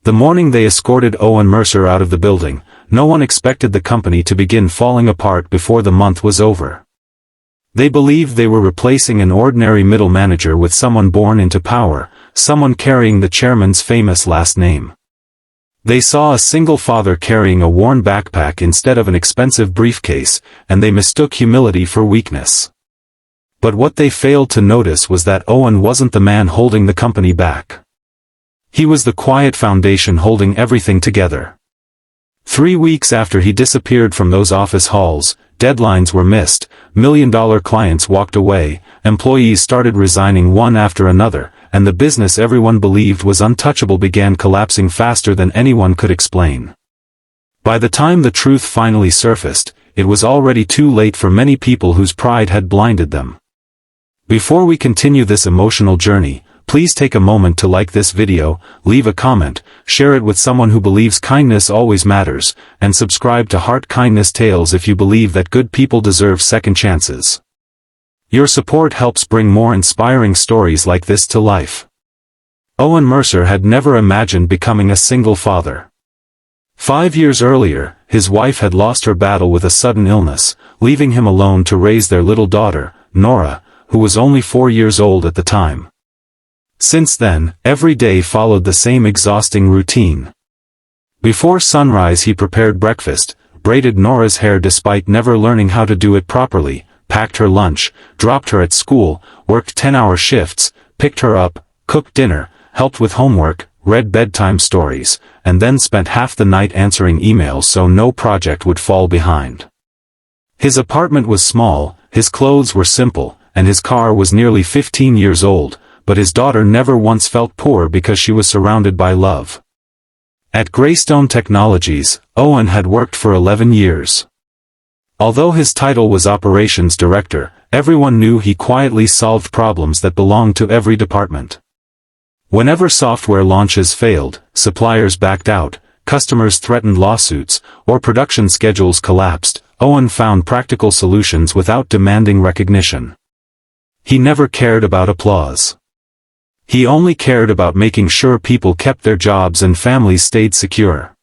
The morning they escorted Owen Mercer out of the building, no one expected the company to begin falling apart before the month was over. They believed they were replacing an ordinary middle manager with someone born into power, someone carrying the chairman's famous last name. They saw a single father carrying a worn backpack instead of an expensive briefcase, and they mistook humility for weakness. But what they failed to notice was that Owen wasn't the man holding the company back. He was the quiet foundation holding everything together. 3 weeks after he disappeared from those office halls, deadlines were missed, million-dollar clients walked away, employees started resigning one after another, and the business everyone believed was untouchable began collapsing faster than anyone could explain. By the time the truth finally surfaced, it was already too late for many people whose pride had blinded them. Before we continue this emotional journey, please take a moment to like this video, leave a comment, share it with someone who believes kindness always matters, and subscribe to Heart Kindness Tales if you believe that good people deserve second chances. Your support helps bring more inspiring stories like this to life. Owen Mercer had never imagined becoming a single father. 5 years earlier, his wife had lost her battle with a sudden illness, leaving him alone to raise their little daughter, Nora, who was only 4 years old at the time. Since then, every day followed the same exhausting routine. Before sunrise he prepared breakfast, braided Nora's hair despite never learning how to do it properly, packed her lunch, dropped her at school, worked 10-hour shifts, picked her up, cooked dinner, helped with homework, read bedtime stories, and then spent half the night answering emails so no project would fall behind. His apartment was small, his clothes were simple, and his car was nearly 15 years old, but his daughter never once felt poor because she was surrounded by love. At Greystone Technologies, Owen had worked for 11 years. Although his title was Operations Director, everyone knew he quietly solved problems that belonged to every department. Whenever software launches failed, suppliers backed out, customers threatened lawsuits, or production schedules collapsed, Owen found practical solutions without demanding recognition. He never cared about applause. He only cared about making sure people kept their jobs and families stayed secure.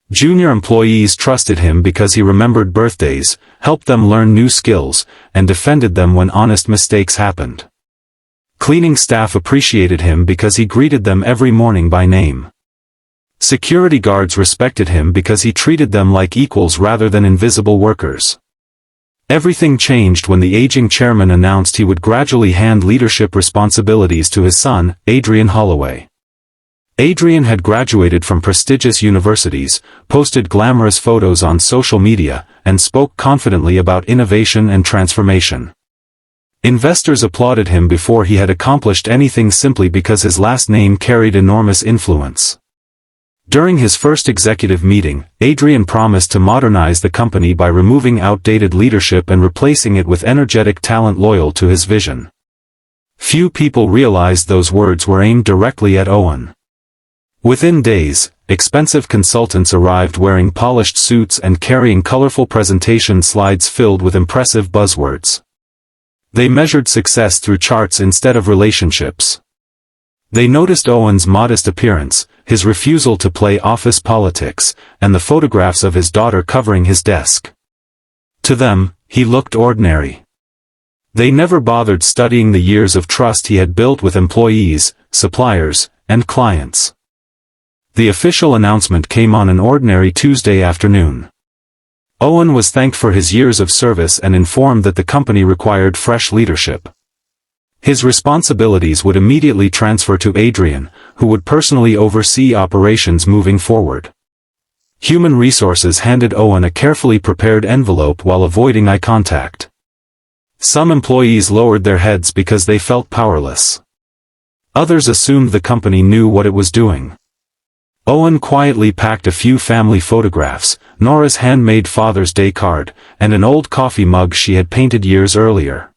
Junior employees trusted him because he remembered birthdays, helped them learn new skills, and defended them when honest mistakes happened. Cleaning staff appreciated him because he greeted them every morning by name. Security guards respected him because he treated them like equals rather than invisible workers. Everything changed when the aging chairman announced he would gradually hand leadership responsibilities to his son, Adrian Holloway. Adrian had graduated from prestigious universities, posted glamorous photos on social media, and spoke confidently about innovation and transformation. Investors applauded him before he had accomplished anything simply because his last name carried enormous influence. During his first executive meeting, Adrian promised to modernize the company by removing outdated leadership and replacing it with energetic talent loyal to his vision. Few people realized those words were aimed directly at Owen. Within days, expensive consultants arrived wearing polished suits and carrying colorful presentation slides filled with impressive buzzwords. They measured success through charts instead of relationships. They noticed Owen's modest appearance, his refusal to play office politics, and the photographs of his daughter covering his desk. To them, he looked ordinary. They never bothered studying the years of trust he had built with employees, suppliers, and clients. The official announcement came on an ordinary Tuesday afternoon. Owen was thanked for his years of service and informed that the company required fresh leadership. His responsibilities would immediately transfer to Adrian, who would personally oversee operations moving forward. Human Resources handed Owen a carefully prepared envelope while avoiding eye contact. Some employees lowered their heads because they felt powerless. Others assumed the company knew what it was doing. Owen quietly packed a few family photographs, Nora's handmade Father's Day card, and an old coffee mug she had painted years earlier.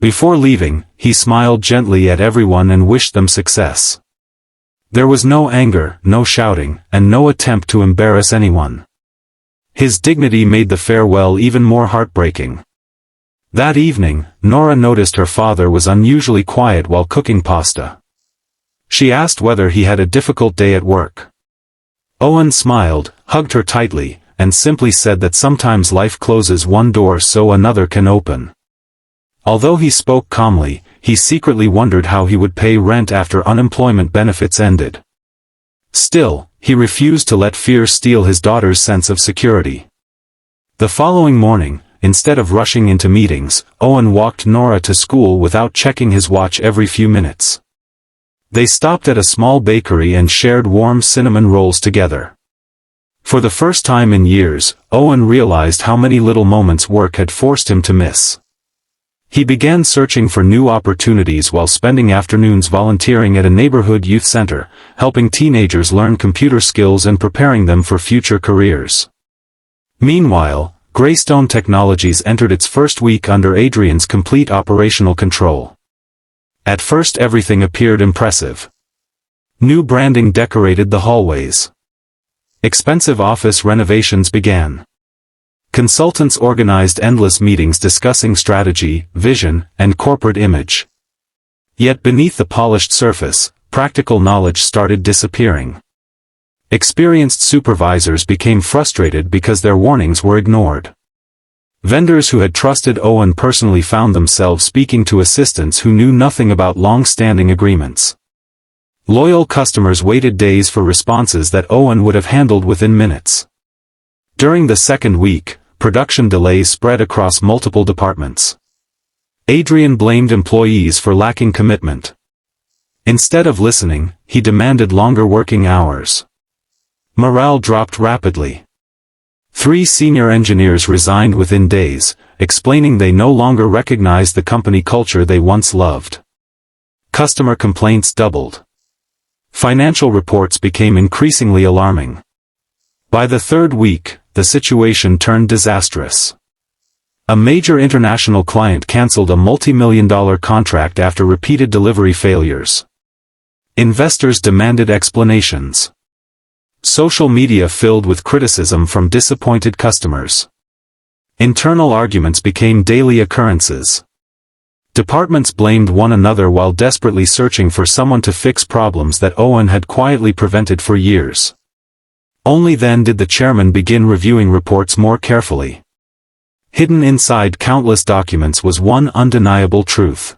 Before leaving, he smiled gently at everyone and wished them success. There was no anger, no shouting, and no attempt to embarrass anyone. His dignity made the farewell even more heartbreaking. That evening, Nora noticed her father was unusually quiet while cooking pasta. She asked whether he had a difficult day at work. Owen smiled, hugged her tightly, and simply said that sometimes life closes one door so another can open. Although he spoke calmly, he secretly wondered how he would pay rent after unemployment benefits ended. Still, he refused to let fear steal his daughter's sense of security. The following morning, instead of rushing into meetings, Owen walked Nora to school without checking his watch every few minutes. They stopped at a small bakery and shared warm cinnamon rolls together. For the first time in years, Owen realized how many little moments work had forced him to miss. He began searching for new opportunities while spending afternoons volunteering at a neighborhood youth center, helping teenagers learn computer skills and preparing them for future careers. Meanwhile, Greystone Technologies entered its first week under Adrian's complete operational control. At first everything appeared impressive. New branding decorated the hallways. Expensive office renovations began. Consultants organized endless meetings discussing strategy, vision, and corporate image. Yet beneath the polished surface, practical knowledge started disappearing. Experienced supervisors became frustrated because their warnings were ignored. Vendors who had trusted Owen personally found themselves speaking to assistants who knew nothing about long-standing agreements. Loyal customers waited days for responses that Owen would have handled within minutes. During the second week, production delays spread across multiple departments. Adrian blamed employees for lacking commitment. Instead of listening, he demanded longer working hours. Morale dropped rapidly. 3 senior engineers resigned within days, explaining they no longer recognized the company culture they once loved. Customer complaints doubled. Financial reports became increasingly alarming. By the third week, the situation turned disastrous. A major international client canceled a multi-million-dollar contract after repeated delivery failures. Investors demanded explanations. Social media filled with criticism from disappointed customers. Internal arguments became daily occurrences. Departments blamed one another while desperately searching for someone to fix problems that Owen had quietly prevented for years. Only then did the chairman begin reviewing reports more carefully. Hidden inside countless documents was one undeniable truth.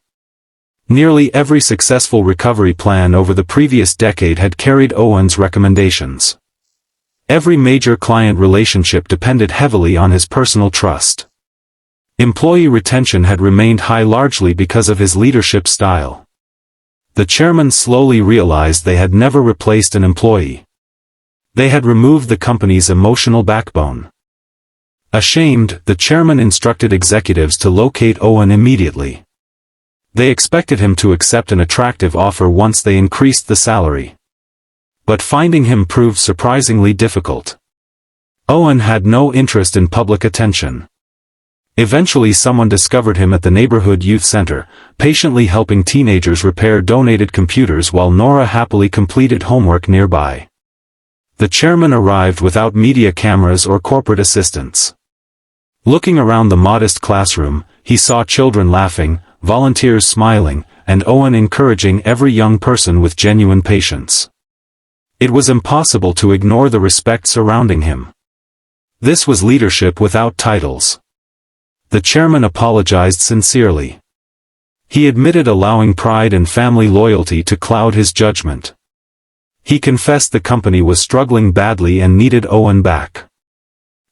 Nearly every successful recovery plan over the previous decade had carried Owen's recommendations. Every major client relationship depended heavily on his personal trust. Employee retention had remained high largely because of his leadership style. The chairman slowly realized they had never replaced an employee. They had removed the company's emotional backbone. Ashamed, the chairman instructed executives to locate Owen immediately. They expected him to accept an attractive offer once they increased the salary. But finding him proved surprisingly difficult. Owen had no interest in public attention. Eventually someone discovered him at the neighborhood youth center, patiently helping teenagers repair donated computers while Nora happily completed homework nearby. The chairman arrived without media cameras or corporate assistants. Looking around the modest classroom, he saw children laughing, volunteers smiling, and Owen encouraging every young person with genuine patience. It was impossible to ignore the respect surrounding him. This was leadership without titles. The chairman apologized sincerely. He admitted allowing pride and family loyalty to cloud his judgment. He confessed the company was struggling badly and needed Owen back.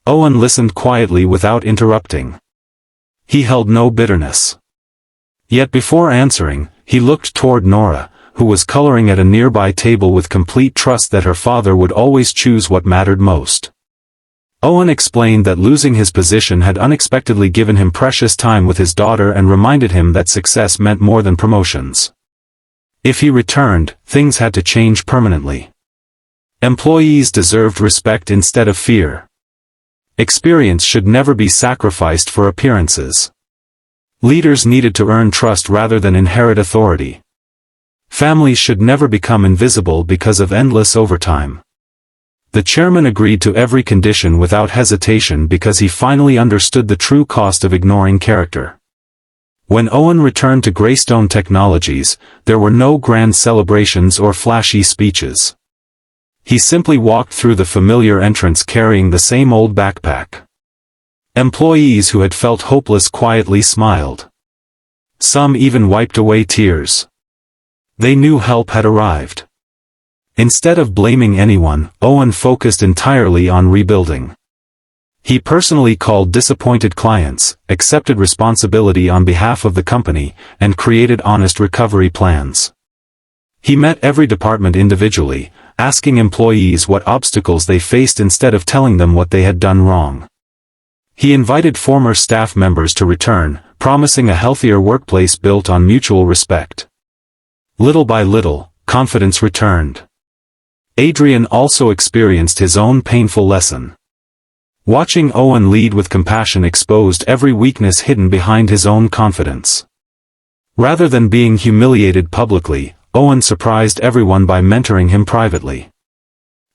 Owen listened quietly without interrupting. He held no bitterness. Yet before answering, he looked toward Nora, who was coloring at a nearby table with complete trust that her father would always choose what mattered most. Owen explained that losing his position had unexpectedly given him precious time with his daughter and reminded him that success meant more than promotions. If he returned, things had to change permanently. Employees deserved respect instead of fear. Experience should never be sacrificed for appearances. Leaders needed to earn trust rather than inherit authority. Families should never become invisible because of endless overtime. The chairman agreed to every condition without hesitation because he finally understood the true cost of ignoring character. When Owen returned to Greystone Technologies, there were no grand celebrations or flashy speeches. He simply walked through the familiar entrance carrying the same old backpack. Employees who had felt hopeless quietly smiled. Some even wiped away tears. They knew help had arrived. Instead of blaming anyone, Owen focused entirely on rebuilding. He personally called disappointed clients, accepted responsibility on behalf of the company, and created honest recovery plans. He met every department individually, asking employees what obstacles they faced instead of telling them what they had done wrong. He invited former staff members to return, promising a healthier workplace built on mutual respect. Little by little, confidence returned. Adrian also experienced his own painful lesson. Watching Owen lead with compassion exposed every weakness hidden behind his own confidence. Rather than being humiliated publicly, Owen surprised everyone by mentoring him privately.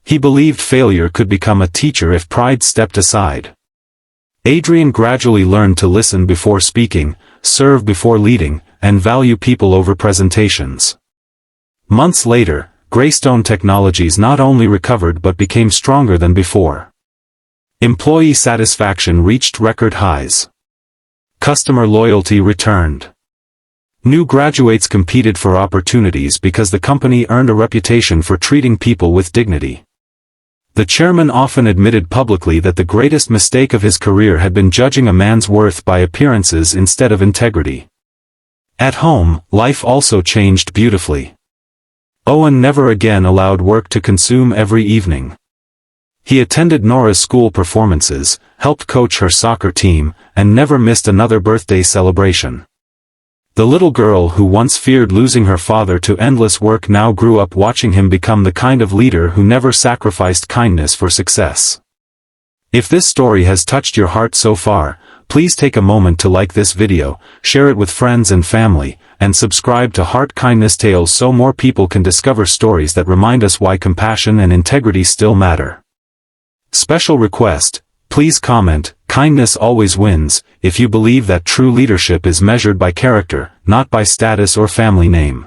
He believed failure could become a teacher if pride stepped aside. Adrian gradually learned to listen before speaking, serve before leading, and value people over presentations. Months later, Greystone Technologies not only recovered but became stronger than before. Employee satisfaction reached record highs. Customer loyalty returned. New graduates competed for opportunities because the company earned a reputation for treating people with dignity. The chairman often admitted publicly that the greatest mistake of his career had been judging a man's worth by appearances instead of integrity. At home, life also changed beautifully. Owen never again allowed work to consume every evening. He attended Nora's school performances, helped coach her soccer team, and never missed another birthday celebration. The little girl who once feared losing her father to endless work now grew up watching him become the kind of leader who never sacrificed kindness for success. If this story has touched your heart so far, please take a moment to like this video, share it with friends and family, and subscribe to Heart Kindness Tales so more people can discover stories that remind us why compassion and integrity still matter. Special request, please comment, kindness always wins, if you believe that true leadership is measured by character, not by status or family name.